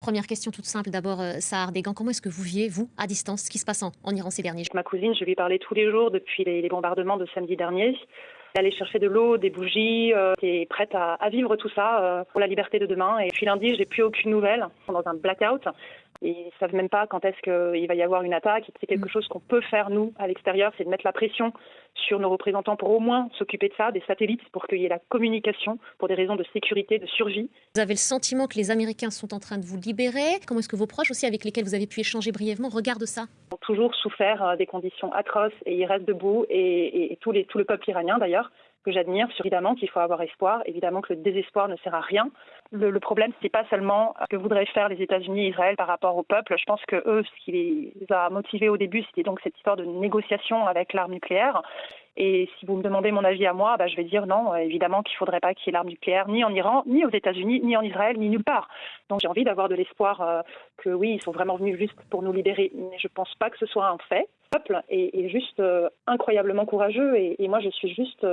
Première question toute simple d'abord, Sahar Degan, comment est-ce que vous vivez, vous, à distance, ce qui se passe en Iran ces derniers jours? Ma cousine, je lui parlais tous les jours depuis les bombardements de samedi dernier. Elle allait chercher de l'eau, des bougies, et est prête à vivre tout ça pour la liberté de demain. Et depuis lundi, j'ai plus aucune nouvelle. Ils sont dans un blackout. Ils ne savent même pas quand est-ce qu'il va y avoir une attaque. C'est quelque chose qu'on peut faire, nous, à l'extérieur, c'est de mettre la pression sur nos représentants pour au moins s'occuper de ça, des satellites, pour qu'il y ait la communication, pour des raisons de sécurité, de survie. Vous avez le sentiment que les Américains sont en train de vous libérer? Comment est-ce que vos proches aussi, avec lesquels vous avez pu échanger brièvement, regardent ça? Ils ont toujours souffert des conditions atroces et ils restent debout, et tout le peuple iranien d'ailleurs, que j'admire, évidemment qu'il faut avoir espoir, évidemment que le désespoir ne sert à rien. Le problème, c'est pas seulement ce que voudraient faire les États-Unis et Israël par rapport au peuple. Je pense que eux, ce qui les a motivés au début, c'était donc cette histoire de négociation avec l'arme nucléaire. Et si vous me demandez mon avis à moi, je vais dire non, évidemment qu'il ne faudrait pas qu'il y ait l'arme nucléaire ni en Iran, ni aux États-Unis, ni en Israël, ni nulle part. Donc j'ai envie d'avoir de l'espoir que oui, ils sont vraiment venus juste pour nous libérer. Mais je ne pense pas que ce soit un fait. Le peuple est juste incroyablement courageux et moi je suis juste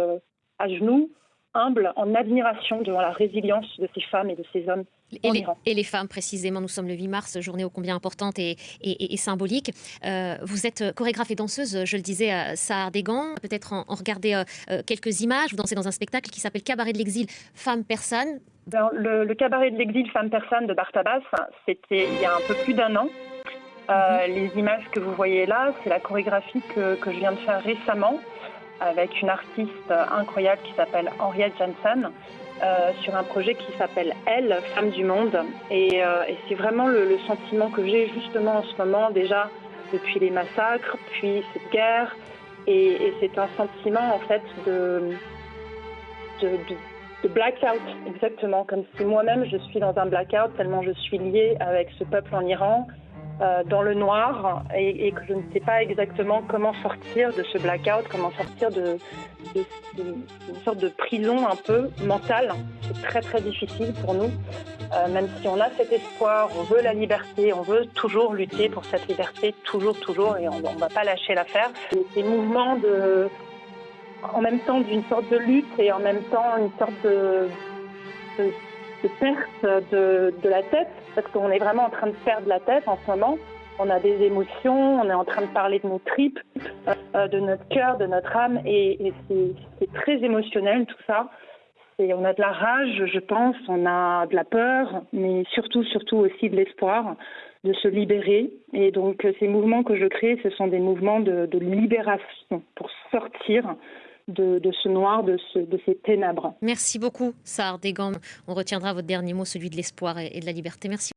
à genoux, humble, en admiration devant la résilience de ces femmes et de ces hommes en Iran. Et les femmes, précisément, nous sommes le 8 mars, journée ô combien importante et symbolique. Vous êtes chorégraphe et danseuse, je le disais, Sahar Degan. Peut-être en regarder quelques images. Vous dansez dans un spectacle qui s'appelle Cabaret de l'exil, Femmes Persanes. Le Cabaret de l'exil, Femmes Persanes de Bartabas, c'était il y a un peu plus d'un an. Les images que vous voyez là, c'est la chorégraphie que je viens de faire récemment avec une artiste incroyable qui s'appelle Henriette Janssen, sur un projet qui s'appelle Elle, Femmes du Monde. Et c'est vraiment le sentiment que j'ai justement en ce moment, déjà depuis les massacres, puis cette guerre. Et c'est un sentiment en fait de blackout, exactement, comme si moi-même je suis dans un blackout tellement je suis liée avec ce peuple en Iran, dans le noir, et que je ne sais pas exactement comment sortir de ce blackout, comment sortir d'une sorte de prison un peu mentale. C'est très très difficile pour nous, même si on a cet espoir, on veut la liberté, on veut toujours lutter pour cette liberté, toujours, et on ne va pas lâcher l'affaire. Ces mouvements en même temps d'une sorte de lutte et en même temps une sorte de perte de la tête, parce qu'on est vraiment en train de perdre la tête en ce moment. On a des émotions, on est en train de parler de nos tripes, de notre cœur, de notre âme, et c'est très émotionnel tout ça. Et on a de la rage, je pense, on a de la peur, mais surtout aussi de l'espoir de se libérer. Et donc ces mouvements que je crée, ce sont des mouvements de libération pour sortir de ce noir, de ces ténèbres. Merci beaucoup, Sahar Degan. On retiendra votre dernier mot, celui de l'espoir et de la liberté. Merci.